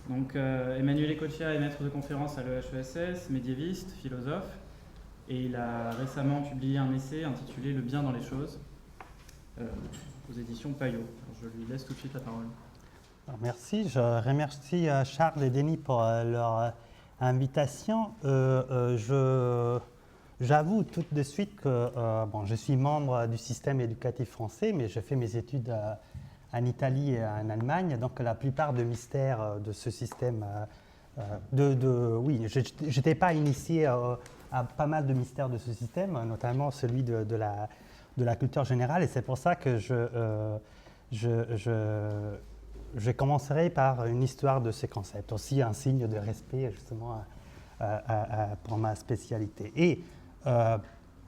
Donc, Emmanuel Ecochia est maître de conférence à l'EHESS, médiéviste, philosophe, et il a récemment publié un essai intitulé Le bien dans les choses, aux éditions Payot. Alors, je lui laisse tout de suite la parole. Alors, merci, je remercie Charles et Denis pour leur invitation. J'avoue tout de suite que je suis membre du système éducatif français, mais je fais mes études en Italie et en Allemagne, donc la plupart des mystères de ce système, oui, je n'étais pas initié à pas mal de mystères de ce système, notamment celui de la culture générale, et c'est pour ça que je commencerai par une histoire de ces concepts, aussi un signe de respect justement pour ma spécialité. Et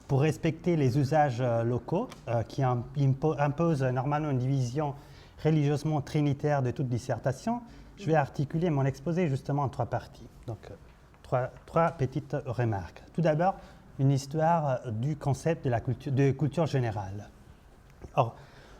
pour respecter les usages locaux qui imposent normalement une division religieusement trinitaire de toute dissertation, je vais articuler mon exposé justement en trois parties. Donc, trois petites remarques. Tout d'abord, une histoire du concept de culture générale. Or,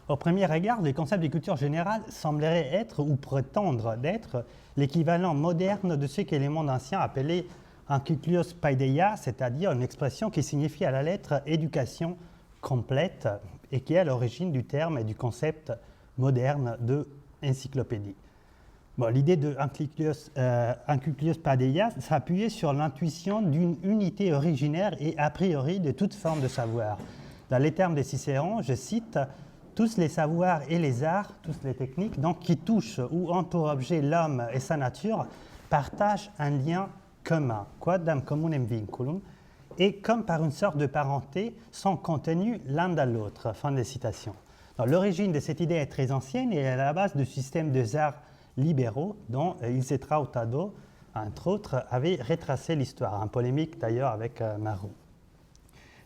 au premier regard, le concept de culture générale semblerait être ou prétendre d'être l'équivalent moderne de ce que les mondes anciens appelaient enkyklioos paideia, c'est-à-dire une expression qui signifie à la lettre éducation complète et qui est à l'origine du terme et du concept moderne de encyclopédie. Bon, l'idée de enkyklioos paideia s'appuyait sur l'intuition d'une unité originaire et a priori de toute forme de savoir. Dans les termes de Cicéron, je cite, « Tous les savoirs et les arts, toutes les techniques, donc, qui touchent ou ont pour objet l'homme et sa nature, partagent un lien commun, quodam communem vinculum, et comme par une sorte de parenté, sont contenus l'un dans l'autre. » Fin de citation. L'origine de cette idée est très ancienne et est à la base du système des arts libéraux dont Ilse Trautado, entre autres, avait retracé l'histoire, en polémique d'ailleurs avec Marot.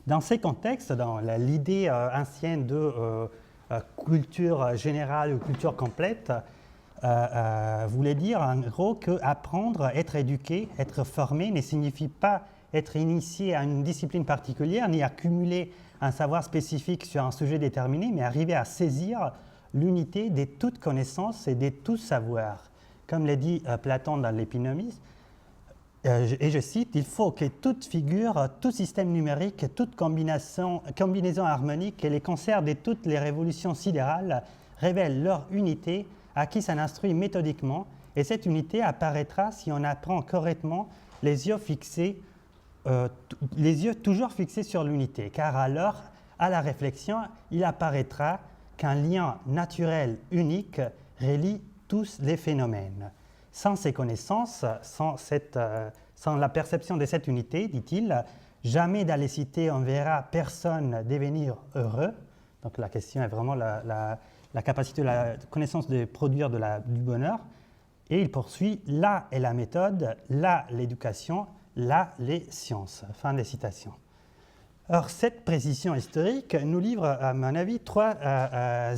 Dans ces contextes, dans l'idée ancienne de culture générale ou culture complète, voulait dire en gros qu'apprendre, être éduqué, être formé ne signifie pas être initié à une discipline particulière ni accumuler un savoir spécifique sur un sujet déterminé, mais arriver à saisir l'unité de toute connaissance et de tout savoir. Comme l'a dit Platon dans l'Épinomis, et je cite, « Il faut que toute figure, tout système numérique, toute combinaison harmonique et les concerts de toutes les révolutions sidérales révèlent leur unité à qui s'en instruit méthodiquement, et cette unité apparaîtra si on apprend correctement les yeux toujours fixés sur l'unité, car alors, à la réflexion, il apparaîtra qu'un lien naturel unique relie tous les phénomènes. Sans ces connaissances, sans la perception de cette unité, dit-il, jamais dans les cités on verra personne devenir heureux. Donc la question est vraiment la capacité de la connaissance de produire du bonheur. Et il poursuit, là est la méthode, là l'éducation, là les sciences. Fin des citations. Or, cette précision historique nous livre, à mon avis, trois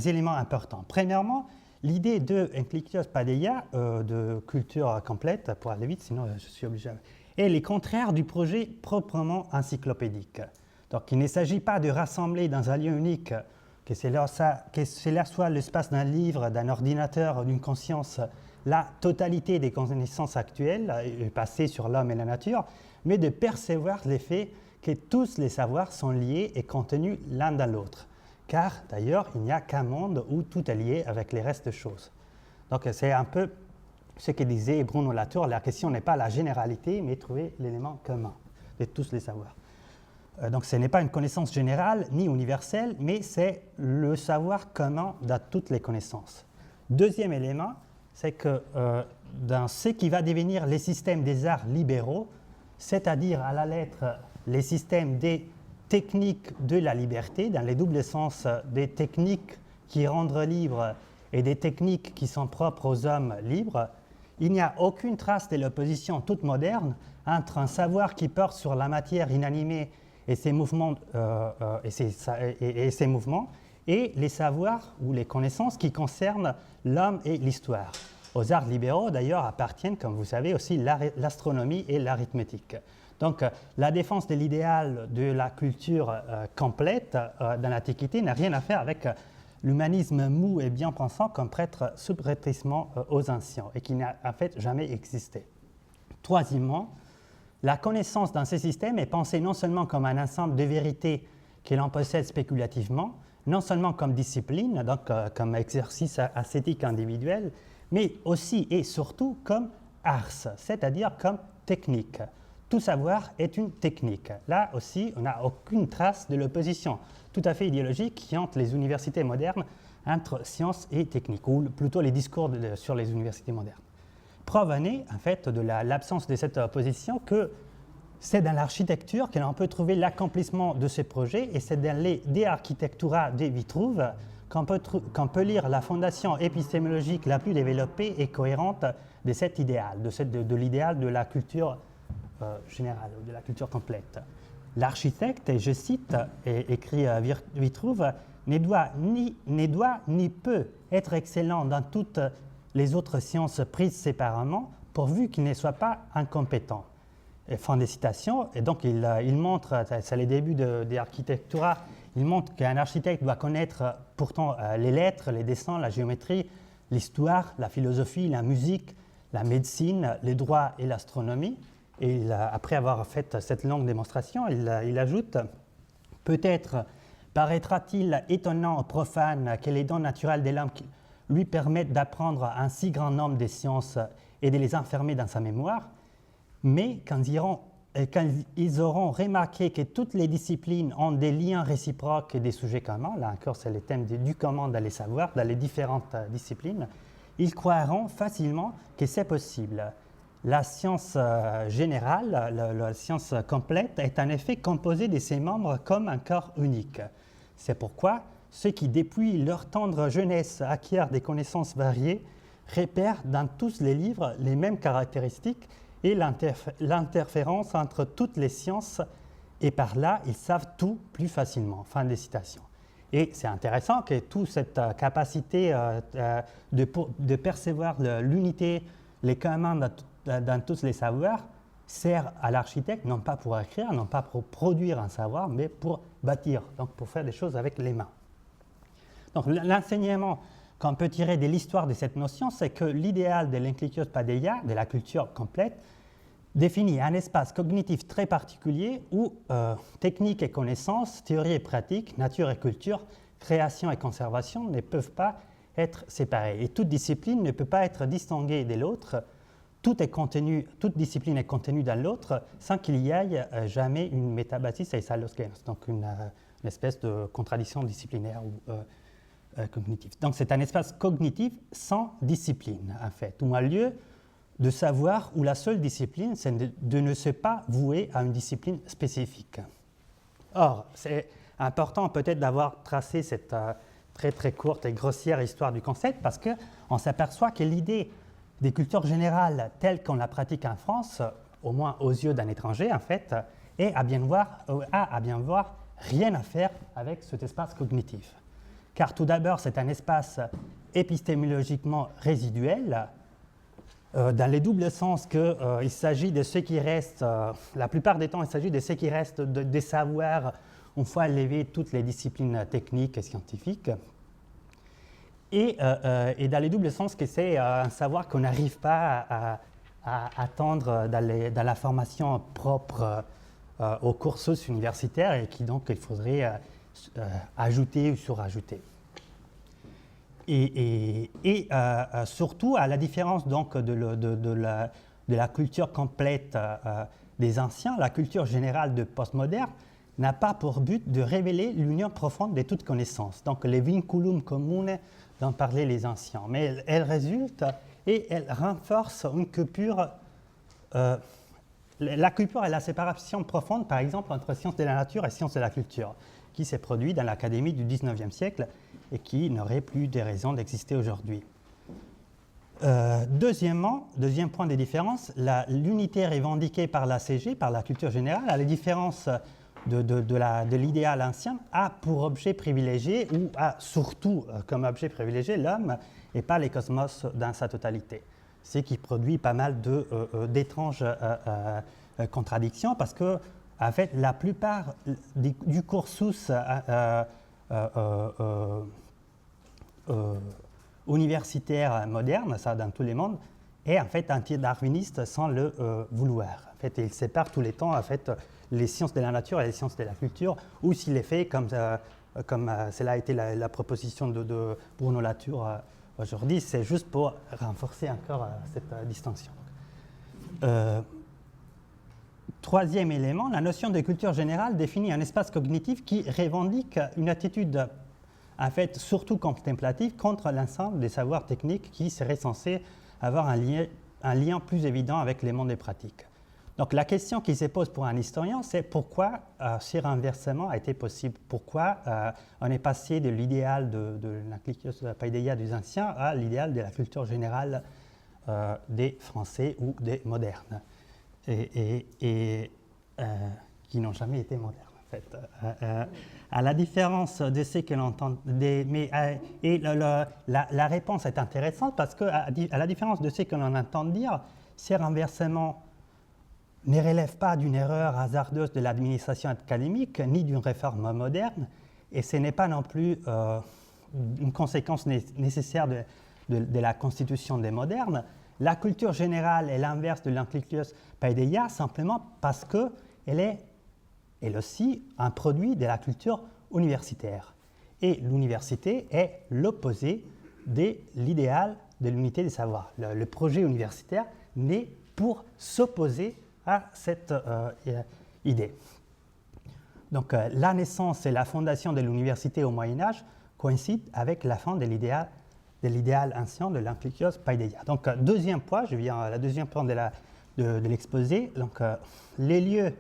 éléments importants. Premièrement, l'idée de enkyklioos paideia, de culture complète, pour aller vite, sinon je suis obligé, est le contraire du projet proprement encyclopédique. Donc, il ne s'agit pas de rassembler dans un lieu unique, que cela soit l'espace d'un livre, d'un ordinateur, d'une conscience, la totalité des connaissances actuelles et passées sur l'homme et la nature, mais de percevoir l'effet que tous les savoirs sont liés et contenus l'un dans l'autre. Car d'ailleurs, il n'y a qu'un monde où tout est lié avec les restes de choses. Donc c'est un peu ce que disait Bruno Latour, la question n'est pas la généralité, mais trouver l'élément commun de tous les savoirs. Donc ce n'est pas une connaissance générale ni universelle, mais c'est le savoir commun dans toutes les connaissances. Deuxième élément, c'est que dans ce qui va devenir les systèmes des arts libéraux, c'est-à-dire à la lettre les systèmes des techniques de la liberté, dans les doubles sens des techniques qui rendent libres et des techniques qui sont propres aux hommes libres, il n'y a aucune trace de l'opposition toute moderne entre un savoir qui porte sur la matière inanimée et ses mouvements, et les savoirs ou les connaissances qui concernent l'homme et l'histoire. Aux arts libéraux, d'ailleurs, appartiennent, comme vous savez, aussi l'astronomie et l'arithmétique. Donc, la défense de l'idéal de la culture complète dans l'Antiquité n'a rien à faire avec l'humanisme mou et bien pensant comme prêtre subrepticement aux anciens et qui n'a en fait jamais existé. Troisièmement, la connaissance dans ces systèmes est pensée non seulement comme un ensemble de vérités que l'on possède spéculativement, non seulement comme discipline, donc comme exercice ascétique individuel, mais aussi et surtout comme ars, c'est-à-dire comme technique. Tout savoir est une technique. Là aussi, on n'a aucune trace de l'opposition tout à fait idéologique qui hante les universités modernes entre sciences et technique, ou plutôt les discours sur les universités modernes. Preuve en est, en fait, de l'absence de cette opposition que c'est dans l'architecture que l'on peut trouver l'accomplissement de ces projets et c'est dans les De Architectura de Vitruve qu'on peut lire la fondation épistémologique la plus développée et cohérente de cet idéal, de l'idéal de la culture générale, de la culture complète. L'architecte, et je cite, écrit Vitruve, ne doit ni peut être excellent dans toutes les autres sciences prises séparément, pourvu qu'il ne soit pas incompétent. Et fin des citations. Et donc, il montre, c'est les débuts de Architectura, il montre qu'un architecte doit connaître pourtant les lettres, les dessins, la géométrie, l'histoire, la philosophie, la musique, la médecine, les droits et l'astronomie. Et après avoir fait cette longue démonstration, il ajoute « Peut-être paraîtra-t-il étonnant au profane que les dons naturels de l'homme lui permettent d'apprendre un si grand nombre de sciences et de les enfermer dans sa mémoire, mais quand ils auront remarqué que toutes les disciplines ont des liens réciproques et des sujets communs, là encore c'est le thème du comment dans les savoirs, dans les différentes disciplines, ils croiront facilement que c'est possible. La science générale, la science complète, est en effet composée de ses membres comme un corps unique. C'est pourquoi ceux qui, depuis leur tendre jeunesse, acquièrent des connaissances variées, repèrent dans tous les livres les mêmes caractéristiques et l'interférence entre toutes les sciences, et par là, ils savent tout plus facilement. Fin des citations. Et c'est intéressant que toute cette capacité de percevoir l'unité, les communs dans tous les savoirs, sert à l'architecte, non pas pour écrire, non pas pour produire un savoir, mais pour bâtir, donc pour faire des choses avec les mains. Donc l'enseignement qu'on peut tirer de l'histoire de cette notion, c'est que l'idéal de l'inclitios paideia, de la culture complète, définit un espace cognitif très particulier où technique et connaissance, théorie et pratique, nature et culture, création et conservation ne peuvent pas être séparées. Et toute discipline ne peut pas être distinguée de l'autre. Toute discipline est contenue dans l'autre sans qu'il y ait jamais une métabasis et salosgenos, donc une espèce de contradiction disciplinaire ou cognitive. Donc c'est un espace cognitif sans discipline, en fait, ou un lieu de savoir où la seule discipline, c'est de ne se pas vouer à une discipline spécifique. Or, c'est important peut-être d'avoir tracé cette très très courte et grossière histoire du concept parce qu'on s'aperçoit que l'idée des cultures générales telles qu'on la pratique en France, au moins aux yeux d'un étranger en fait, a à bien voir rien à faire avec cet espace cognitif. Car tout d'abord, c'est un espace épistémologiquement résiduel, dans le double sens qu'il s'agit de ce qui reste, la plupart des temps, il s'agit de ce qui reste des savoirs une fois élevées toutes les disciplines techniques et scientifiques. Et dans le double sens que c'est un savoir qu'on n'arrive pas à attendre dans la formation propre au cursus universitaire et qui donc il faudrait ajouter ou surajouter. Et surtout, à la différence donc de la culture complète des anciens, la culture générale de postmoderne n'a pas pour but de révéler l'union profonde de toute connaissance, donc les vinculum commune dont parlaient les anciens. Mais elle résulte et elle renforce une coupure, la coupure et la séparation profonde, par exemple, entre sciences de la nature et sciences de la culture, qui s'est produit dans l'académie du XIXe siècle et qui n'aurait plus de raison d'exister aujourd'hui. Deuxième point de différence, l'unité revendiquée par la CG, par la culture générale, à la différence de l'idéal ancien, a pour objet privilégié, ou a surtout comme objet privilégié l'homme et pas les cosmos dans sa totalité. Ce qui produit pas mal d'étranges contradictions parce que, en fait, la plupart du cursus universitaire moderne, ça dans tous les mondes, est en fait anti-darwiniste sans le vouloir. En fait, il sépare tous les temps en fait, les sciences de la nature et les sciences de la culture, ou s'il est fait comme cela a été la proposition de Bruno Latour aujourd'hui, c'est juste pour renforcer encore cette distinction. Troisième élément, la notion de culture générale définit un espace cognitif qui revendique une attitude en fait surtout contemplative contre l'ensemble des savoirs techniques qui seraient censés avoir un lien plus évident avec les mondes des pratiques. Donc la question qui se pose pour un historien, c'est pourquoi ce renversement a été possible, pourquoi on est passé de l'idéal de l'Inclitios Paideia des anciens à l'idéal de la culture générale des Français ou des modernes, et qui n'ont jamais été modernes en fait. À la différence de ce que l'on entend, la réponse est intéressante parce qu'à la différence de ce que l'on entend dire, ces renversements ne relève pas d'une erreur hasardeuse de l'administration académique, ni d'une réforme moderne, et ce n'est pas non plus une conséquence nécessaire de la constitution des modernes. La culture générale est l'inverse de l'Inclitios Paideia, simplement parce qu'elle est, elle aussi, un produit de la culture universitaire. Et l'université est l'opposé de l'idéal de l'unité des savoirs. Le projet universitaire naît pour s'opposer à cette idée. Donc la naissance et la fondation de l'université au Moyen-Âge coïncident avec la fin de l'idéal ancien de l'Inclitios Paideia. Donc deuxième point, je viens à la deuxième point de l'exposé. Donc les lieux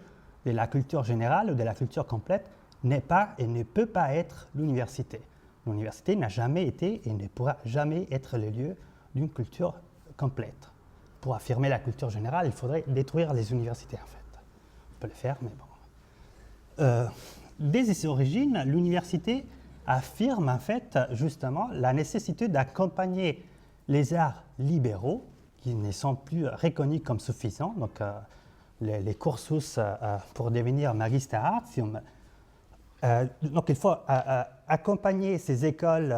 de la culture générale ou de la culture complète n'est pas et ne peut pas être l'université. L'université n'a jamais été et ne pourra jamais être le lieu d'une culture complète. Pour affirmer la culture générale, il faudrait détruire les universités, en fait. On peut le faire, mais bon. Dès ses origines, l'université affirme, en fait, justement, la nécessité d'accompagner les arts libéraux, qui ne sont plus reconnus comme suffisants, donc les cursus pour devenir magister artium. Donc il faut accompagner ces écoles,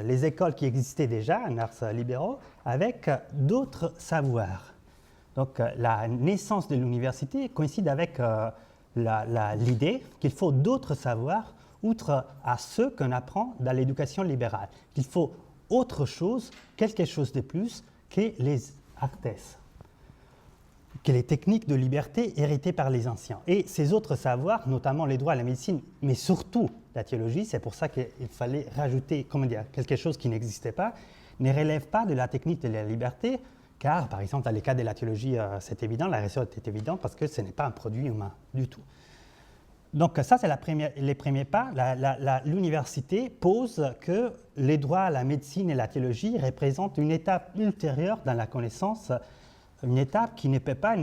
les écoles qui existaient déjà en arts libéraux, avec d'autres savoirs. Donc la naissance de l'université coïncide avec l'idée qu'il faut d'autres savoirs, outre à ceux qu'on apprend dans l'éducation libérale. Il faut autre chose, quelque chose de plus que les artes, que les techniques de liberté héritées par les anciens. Et ces autres savoirs, notamment les droits, la médecine, mais surtout la théologie, c'est pour ça qu'il fallait rajouter quelque chose qui n'existait pas, ne relèvent pas de la technique de la liberté, car, par exemple, dans les cas de la théologie, c'est évident, la raison est évidente, parce que ce n'est pas un produit humain du tout. Donc ça, c'est les premiers pas. L'université pose que les droits, la médecine et la théologie représentent une étape ultérieure dans la connaissance, une étape qui n'est pas et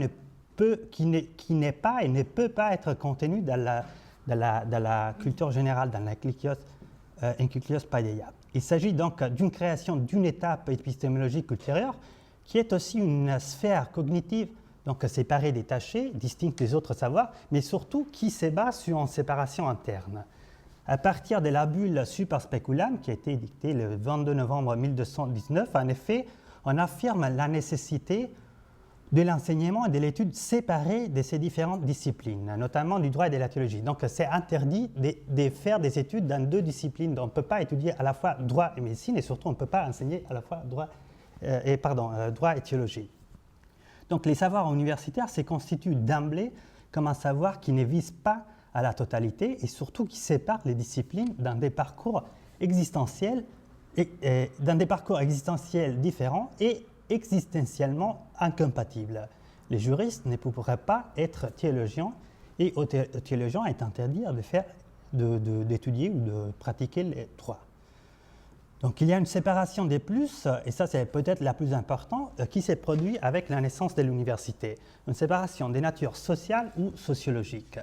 ne peut pas être contenue dans la culture générale, dans l'Inclitios Paideia. Il s'agit donc d'une création d'une étape épistémologique ultérieure qui est aussi une sphère cognitive, donc séparée, détachée, distincte des autres savoirs, mais surtout qui se base sur une séparation interne. À partir de la bulle Super Speculum, qui a été dictée le 22 novembre 1219, en effet, on affirme la nécessité de l'enseignement et de l'étude séparée de ces différentes disciplines, notamment du droit et de la théologie. Donc c'est interdit de faire des études dans deux disciplines. Donc, on ne peut pas étudier à la fois droit et médecine, et surtout on ne peut pas enseigner à la fois droit et théologie. Donc les savoirs universitaires se constituent d'emblée comme un savoir qui ne vise pas à la totalité et surtout qui sépare les disciplines dans des parcours existentiels, différents et existentiellement incompatibles. Les juristes ne pourraient pas être théologiens et aux théologiens est interdit d'étudier ou de pratiquer les droits. Donc il y a une séparation des plus, et ça c'est peut-être la plus importante, qui s'est produite avec la naissance de l'université. Une séparation des natures sociales ou sociologiques.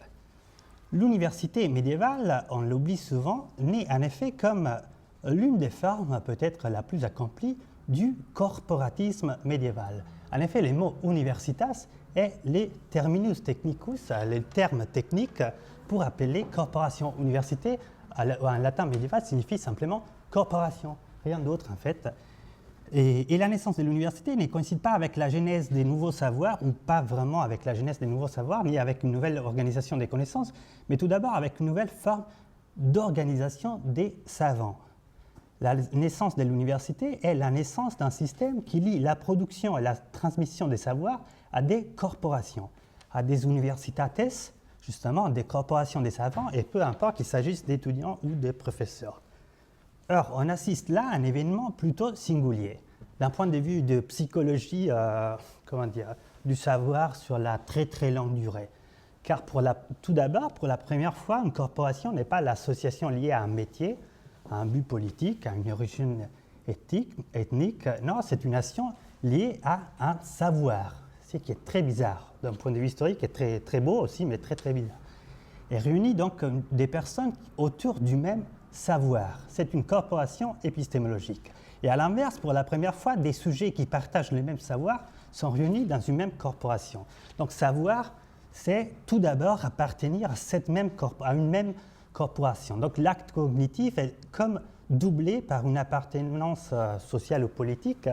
L'université médiévale, on l'oublie souvent, naît en effet comme l'une des formes peut-être la plus accomplie du corporatisme médiéval. En effet, le mot universitas est le terminus technicus, le terme technique pour appeler corporation. Université, en latin médiéval, signifie simplement corporation. rien d'autre en fait. Et la naissance de l'université ne coïncide pas avec la genèse des nouveaux savoirs, ou pas vraiment avec la genèse des nouveaux savoirs, ni avec une nouvelle organisation des connaissances, mais tout d'abord avec une nouvelle forme d'organisation des savants. La naissance de l'université est la naissance d'un système qui lie la production et la transmission des savoirs à des corporations, à des universitates, justement des corporations des savants, et peu importe qu'il s'agisse d'étudiants ou de professeurs. Or, on assiste là à un événement plutôt singulier, d'un point de vue de psychologie du savoir sur la très très longue durée. Car tout d'abord, pour la première fois, une corporation n'est pas l'association liée à un métier, à un but politique, à une origine ethnique. Non, c'est une action liée à un savoir, ce qui est très bizarre d'un point de vue historique, et très, très beau aussi, mais très très bizarre. Et réunit donc des personnes autour du même savoir. C'est une corporation épistémologique. Et à l'inverse, pour la première fois, des sujets qui partagent le même savoir sont réunis dans une même corporation. Donc savoir, c'est tout d'abord appartenir à une même corporation. Donc l'acte cognitif est comme doublé par une appartenance sociale ou politique.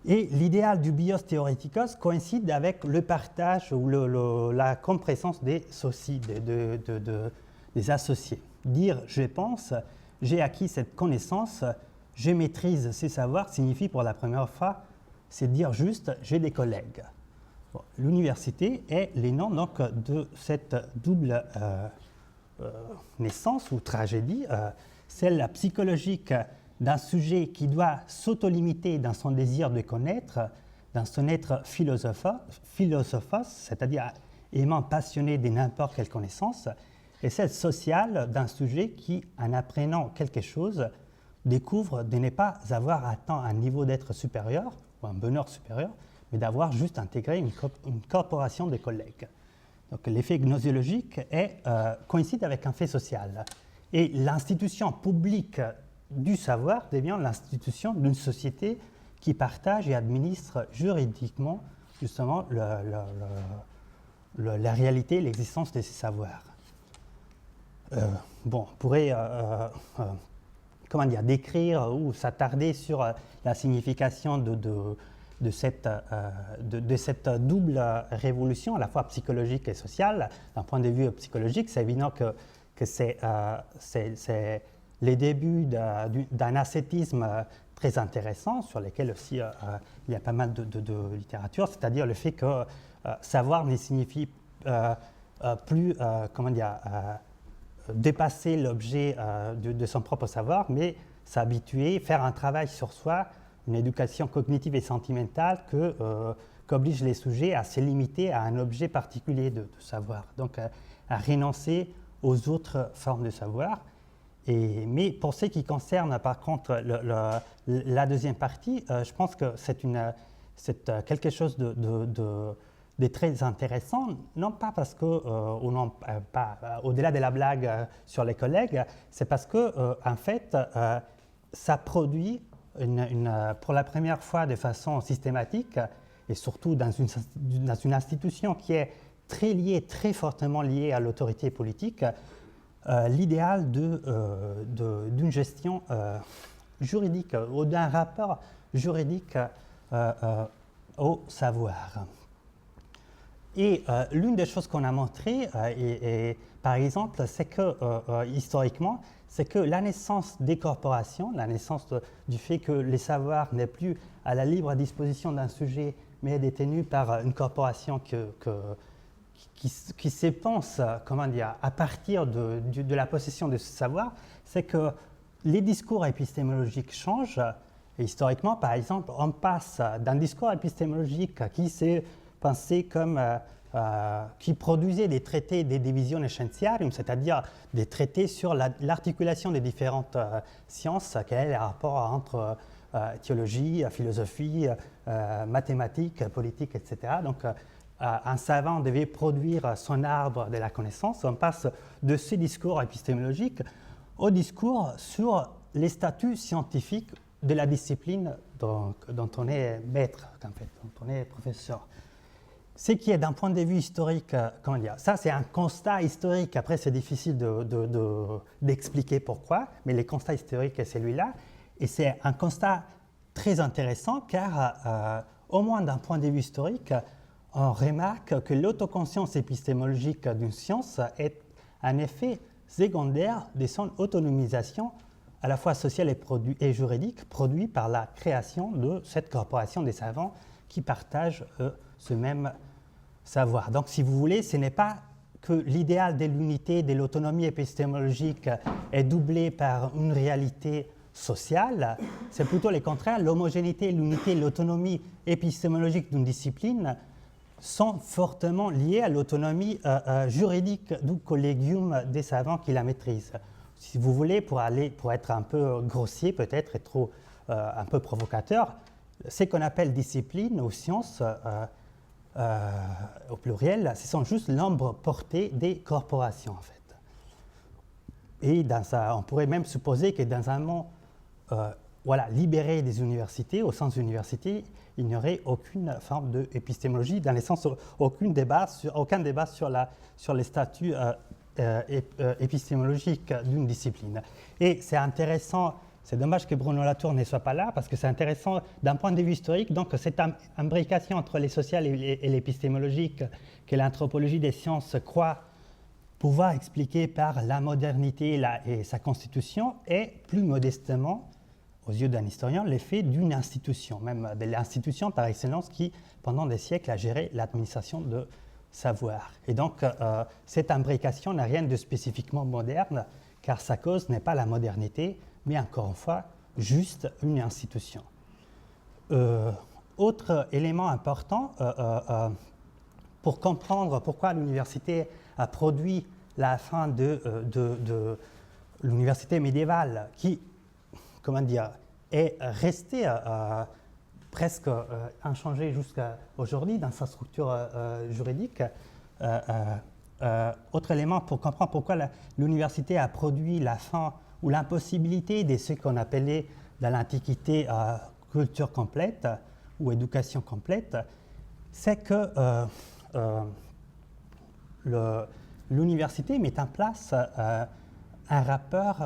Et l'idéal du bios theoreticus coïncide avec le partage ou la compresence des soci, des associés. Dire « je pense », « j'ai acquis cette connaissance »,« je maîtrise ces savoirs » signifie pour la première fois, c'est dire juste « j'ai des collègues ». Bon, l'université est les noms donc, de cette double naissance ou tragédie, celle psychologique d'un sujet qui doit s'autolimiter dans son désir de connaître, dans son être philosophos, c'est-à-dire aimant passionné de n'importe quelle connaissance, et celle sociale d'un sujet qui, en apprenant quelque chose, découvre de ne pas avoir atteint un niveau d'être supérieur, ou un bonheur supérieur, mais d'avoir juste intégré une corporation de collègues. Donc l'effet gnoséologique coïncide avec un fait social. Et l'institution publique du savoir devient l'institution d'une société qui partage et administre juridiquement justement la réalité, l'existence de ces savoirs. On pourrait décrire ou s'attarder sur la signification de cette double révolution, à la fois psychologique et sociale. D'un point de vue psychologique, c'est évident que c'est les débuts d'un ascétisme très intéressant, sur lequel aussi il y a pas mal de littérature, c'est-à-dire le fait que savoir ne signifie plus, dépasser l'objet de son propre savoir, mais s'habituer, faire un travail sur soi, une éducation cognitive et sentimentale qu'oblige les sujets à se limiter à un objet particulier de savoir, donc à renoncer aux autres formes de savoir. Mais pour ce qui concerne par contre la deuxième partie, je pense que c'est quelque chose de très intéressant, non pas parce que, au-delà de la blague sur les collègues, c'est parce que, en fait, ça produit pour la première fois de façon systématique, et surtout dans une institution qui est très fortement liée à l'autorité politique, l'idéal d'une gestion juridique ou d'un rapport juridique au savoir. Et l'une des choses qu'on a montrées, par exemple, c'est que, historiquement, c'est que la naissance des corporations, la naissance du fait que les savoirs n'est plus à la libre disposition d'un sujet, mais est détenu par une corporation qui se pense, à partir de la possession de ce savoir, c'est que les discours épistémologiques changent. Et historiquement, par exemple, on passe d'un discours épistémologique qui s'est pensé comme qui produisait des traités des divisions essentiarium, c'est-à-dire des traités sur l'articulation des différentes sciences, quel est le rapport entre théologie, philosophie, mathématiques, politique, etc. Donc, un savant devait produire son arbre de la connaissance. On passe de ce discours épistémologique au discours sur les statuts scientifiques de la discipline dont on est maître, en fait, dont on est professeur. Ce qui est d'un point de vue historique, ça c'est un constat historique, après c'est difficile d'expliquer pourquoi, mais le constat historique est celui-là. Et c'est un constat très intéressant car, au moins d'un point de vue historique, on remarque que l'autoconscience épistémologique d'une science est un effet secondaire de son autonomisation à la fois sociale et juridique produit par la création de cette corporation des savants qui partagent ce même savoir. Donc, si vous voulez, ce n'est pas que l'idéal de l'unité, de l'autonomie épistémologique est doublé par une réalité sociale, c'est plutôt le contraire. L'homogénéité, l'unité, l'autonomie épistémologique d'une discipline sont fortement liées à l'autonomie juridique du collégium des savants qui la maîtrisent. Si vous voulez, pour être un peu grossier peut-être et trop un peu provocateur, ce qu'on appelle discipline ou science au pluriel, ce sont juste l'ombre portée des corporations en fait. Et on pourrait même supposer que dans un monde libéré des universités, au sens université, il n'y aurait aucune forme d'épistémologie, dans le sens aucun débat sur les statuts épistémologiques d'une discipline. Et c'est intéressant, c'est dommage que Bruno Latour ne soit pas là, parce que c'est intéressant d'un point de vue historique, donc cette imbrication entre les sociales et l'épistémologique que l'anthropologie des sciences croit pouvoir expliquer par la modernité et sa constitution est plus modestement, aux yeux d'un historien, l'effet d'une institution, même de l'institution par excellence qui, pendant des siècles, a géré l'administration de savoir. Et donc, cette imbrication n'a rien de spécifiquement moderne, car sa cause n'est pas la modernité, mais encore une fois, juste une institution. Autre élément important pour comprendre pourquoi l'université a produit la fin de l'université médiévale, qui, est restée presque inchangée jusqu'à aujourd'hui dans sa structure juridique. Autre élément pour comprendre pourquoi l'université a produit la fin ou l'impossibilité de ce qu'on appelait dans l'Antiquité culture complète ou éducation complète, c'est que l'université met en place un rapport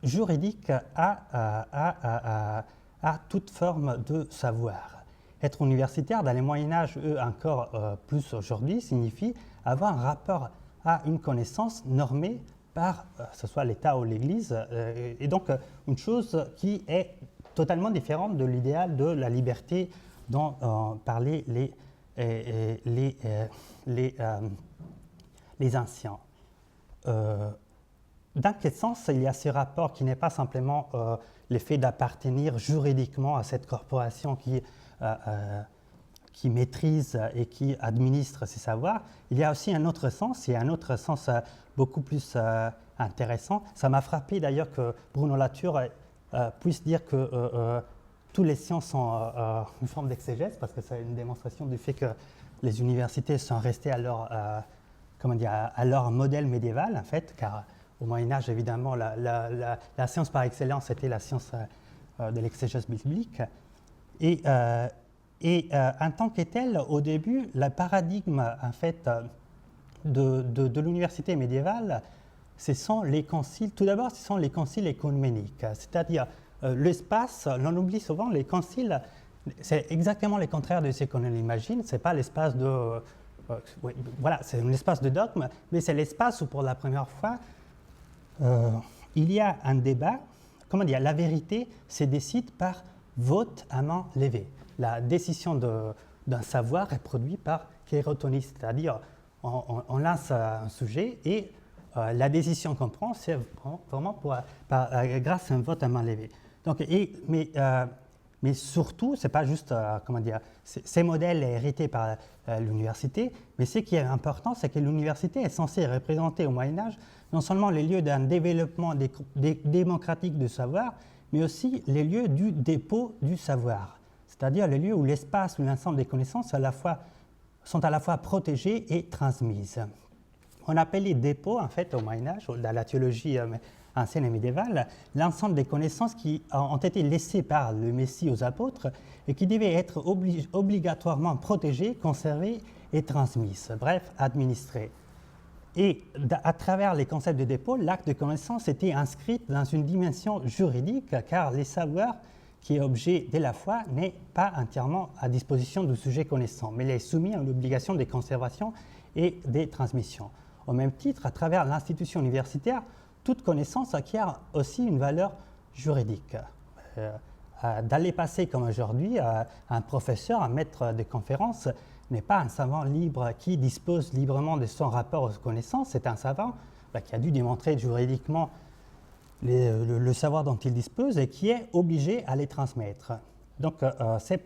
juridique à toute forme de savoir. Être universitaire dans les Moyen-Âge, encore plus aujourd'hui, signifie avoir un rapport à une connaissance normée par, que ce soit l'État ou l'Église, et donc une chose qui est totalement différente de l'idéal de la liberté dont parlaient les anciens. Dans quel sens il y a ce rapport qui n'est pas simplement l'effet d'appartenir juridiquement à cette corporation qui maîtrise et qui administre ces savoirs, il y a aussi un autre sens, et un autre sens beaucoup plus intéressant. Ça m'a frappé d'ailleurs que Bruno Latour puisse dire que toutes les sciences sont une forme d'exégèse, parce que c'est une démonstration du fait que les universités sont restées à leur modèle médiéval, en fait, car au Moyen-Âge, évidemment, la science par excellence était la science de l'exégèse biblique. Et en tant que tel, au début, le paradigme en fait, de l'université médiévale, ce sont les conciles. Tout d'abord, ce sont les conciles œcuméniques, c'est-à-dire l'espace. On oublie souvent les conciles. C'est exactement le contraire de ce qu'on imagine. C'est pas l'espace de c'est un espace de dogme, mais c'est l'espace où, pour la première fois, il y a un débat. La vérité se décide par vote à main levée. La décision d'un savoir est produite par kérotonie, c'est-à-dire on lance un sujet et la décision qu'on prend, c'est vraiment grâce à un vote à main levée. Donc, mais surtout, ce n'est pas juste, ces modèles sont hérités par l'université, mais ce qui est important, c'est que l'université est censée représenter au Moyen-Âge non seulement les lieux d'un développement démocratique du savoir, mais aussi les lieux du dépôt du savoir, c'est-à-dire les lieux où l'espace ou l'ensemble des connaissances sont à la fois protégées et transmises. On appelait dépôt, en fait, au Moyen-Âge, dans la théologie ancienne et médiévale, l'ensemble des connaissances qui ont été laissées par le Messie aux apôtres et qui devaient être obligatoirement protégées, conservées et transmises, bref, administrées. Et à travers les concepts de dépôt, l'acte de connaissance était inscrit dans une dimension juridique, car les savoirs qui est objet de la foi n'est pas entièrement à disposition du sujet connaissant, mais il est soumis à l'obligation de conservation et de transmission. Au même titre, à travers l'institution universitaire, toute connaissance acquiert aussi une valeur juridique. Dans le passé comme aujourd'hui, un professeur, un maître de conférence n'est pas un savant libre qui dispose librement de son rapport aux connaissances, c'est un savant qui a dû démontrer juridiquement le savoir dont il dispose et qui est obligé à les transmettre. Donc c'est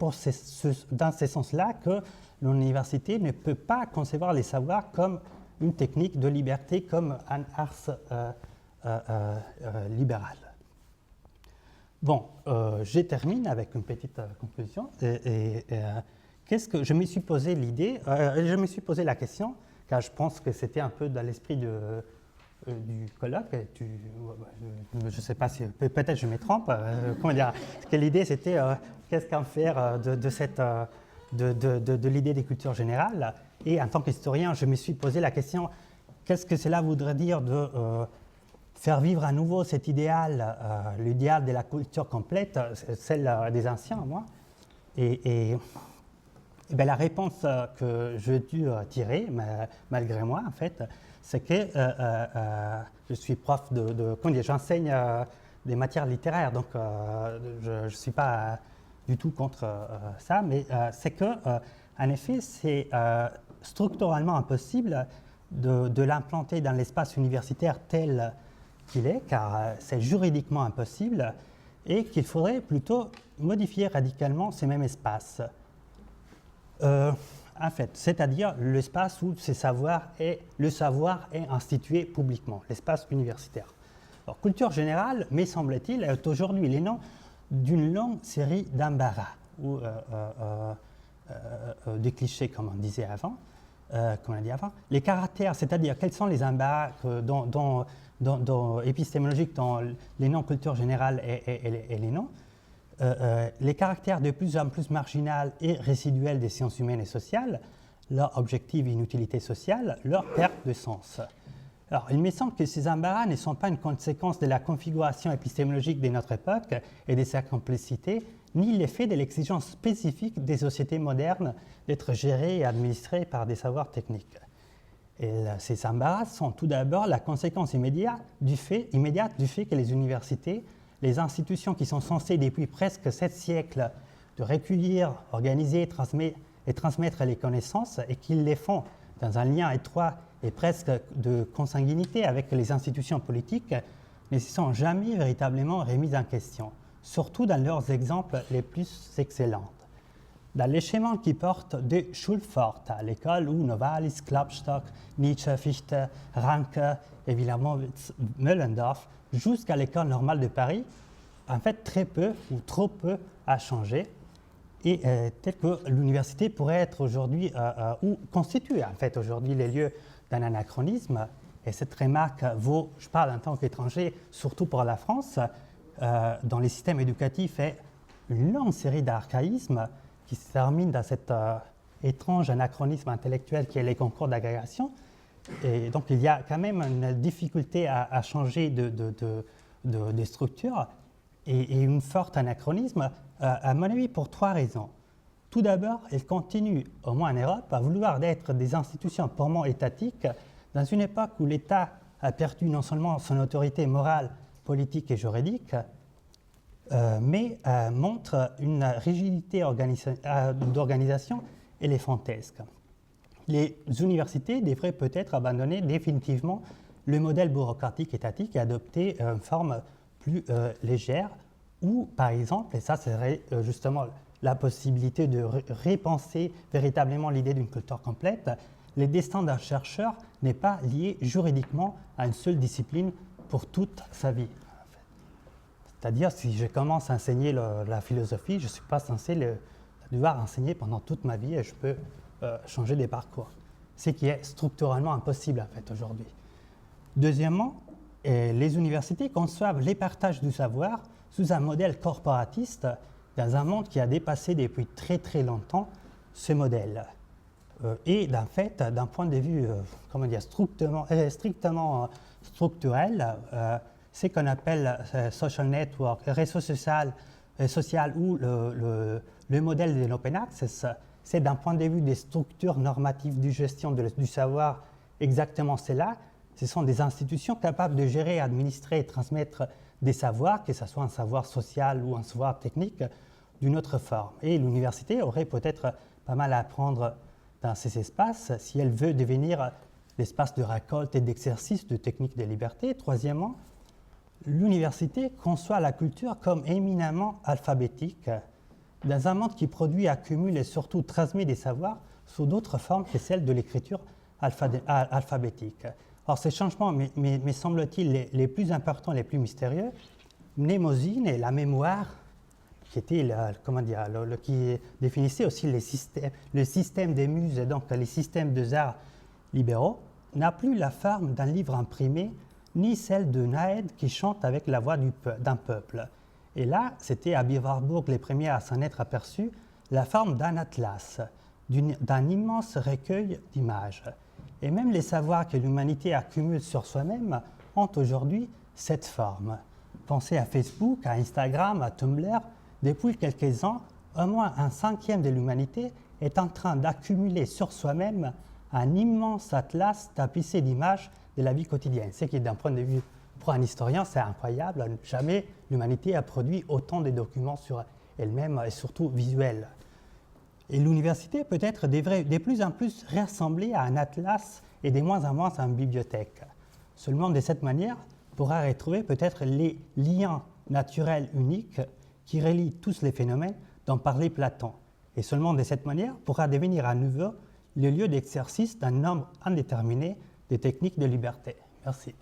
dans ce sens-là que l'université ne peut pas concevoir les savoirs comme une technique de liberté, comme un ars libéral. Bon, je termine avec une petite conclusion. Qu'est-ce que je me suis posé je me suis posé la question, car je pense que c'était un peu dans l'esprit du colloque. Je ne sais pas si peut-être je me trompe. Comment dire, que l'idée c'était qu'est-ce qu'en faire de l'idée des cultures générales. Et en tant qu'historien, je me suis posé la question qu'est-ce que cela voudrait dire de faire vivre à nouveau cet idéal, l'idéal de la culture complète, celle des anciens, moi. Et bien, la réponse que j'ai dû tirer, malgré moi, en fait, c'est que je suis prof j'enseigne des matières littéraires, donc je ne suis pas du tout contre ça, mais c'est que, en effet, c'est structurellement impossible de l'implanter dans l'espace universitaire tel qu'il est, car c'est juridiquement impossible, et qu'il faudrait plutôt modifier radicalement ces mêmes espaces. En fait, c'est-à-dire l'espace où le savoir est institué publiquement, l'espace universitaire. Alors, culture générale, me semble-t-il, est aujourd'hui les noms d'une longue série d'embarras, ou de clichés, comme on disait avant. Les caractères, c'est-à-dire quels sont les embarras épistémologiques dans les noms culture générale et les noms. Les caractères de plus en plus marginaux et résiduels des sciences humaines et sociales, leur objective inutilité sociale, leur perte de sens. Alors, il me semble que ces embarras ne sont pas une conséquence de la configuration épistémologique de notre époque et de sa complexité, ni l'effet de l'exigence spécifique des sociétés modernes d'être gérées et administrées par des savoirs techniques. Et ces embarras sont tout d'abord la conséquence immédiate du fait que les universités, les institutions qui sont censées depuis presque 7 siècles de recueillir, organiser et transmettre les connaissances et qu'ils les font dans un lien étroit et presque de consanguinité avec les institutions politiques, ne se sont jamais véritablement remises en question, surtout dans leurs exemples les plus excellents. Dans les schémas qui portent de Schulfort à l'école où Novalis, Klopstock, Nietzsche, Fichte, Ranke, évidemment Möllendorf, jusqu'à l'école normale de Paris, en fait, très peu ou trop peu a changé. Et tel que l'université pourrait être aujourd'hui, ou constituer en fait aujourd'hui les lieux d'un anachronisme. Et cette remarque vaut, je parle en tant qu'étranger, surtout pour la France, dont les systèmes éducatifs est une longue série d'archaïsmes qui se terminent dans cet étrange anachronisme intellectuel qui est les concours d'agrégation. Et donc il y a quand même une difficulté à changer de structure et un fort anachronisme, à mon avis, pour 3 raisons. Tout d'abord, elles continuent, au moins en Europe, à vouloir être des institutions purement étatiques dans une époque où l'État a perdu non seulement son autorité morale, politique et juridique, mais montre une rigidité d'organisation éléphantesque. Les universités devraient peut-être abandonner définitivement le modèle bureaucratique étatique et adopter une forme plus légère, ou par exemple, et ça serait justement la possibilité de repenser véritablement l'idée d'une culture complète, le destin d'un chercheur n'est pas lié juridiquement à une seule discipline pour toute sa vie. C'est-à-dire, si je commence à enseigner la philosophie, je ne suis pas censé devoir enseigner pendant toute ma vie et je peux changer des parcours. Ce qui est structurellement impossible en fait aujourd'hui. Deuxièmement, les universités conçoivent les partages du savoir sous un modèle corporatiste dans un monde qui a dépassé depuis très très longtemps ce modèle. Et d'un fait, d'un point de vue strictement structurel, ce qu'on appelle social network, réseau social ou le modèle de l'open access, c'est d'un point de vue des structures normatives de gestion du savoir exactement cela. Ce sont des institutions capables de gérer, administrer et transmettre des savoirs, que ce soit un savoir social ou un savoir technique, d'une autre forme. Et l'université aurait peut-être pas mal à apprendre dans ces espaces si elle veut devenir l'espace de récolte et d'exercice de techniques de liberté. Troisièmement, l'université conçoit la culture comme éminemment alphabétique, dans un monde qui produit, accumule et surtout transmet des savoirs sous d'autres formes que celles de l'écriture alphabétique. Or, ces changements, me semble-t-il, les plus importants, les plus mystérieux, Mnémosyne et la mémoire, qui était qui définissait aussi le système des muses, et donc les systèmes des arts libéraux, n'a plus la forme d'un livre imprimé, ni celle de Naëd qui chante avec la voix d'un peuple. Et là, c'était à Bivarbourg les premiers à s'en être aperçus, la forme d'un atlas, d'un immense recueil d'images. Et même les savoirs que l'humanité accumule sur soi-même ont aujourd'hui cette forme. Pensez à Facebook, à Instagram, à Tumblr. Depuis quelques ans, au moins un cinquième de l'humanité est en train d'accumuler sur soi-même un immense atlas tapissé d'images de la vie quotidienne. Ce qui, d'un point de vue pour un historien, c'est incroyable. Jamais l'humanité a produit autant de documents sur elle-même et surtout visuels. Et l'université peut-être devrait de plus en plus ressembler à un atlas et de moins en moins à une bibliothèque. Seulement de cette manière, on pourra retrouver peut-être les liens naturels uniques qui relient tous les phénomènes dont parlait Platon. Et seulement de cette manière, pourra devenir à nouveau le lieu d'exercice d'un nombre indéterminé de techniques de liberté. Merci.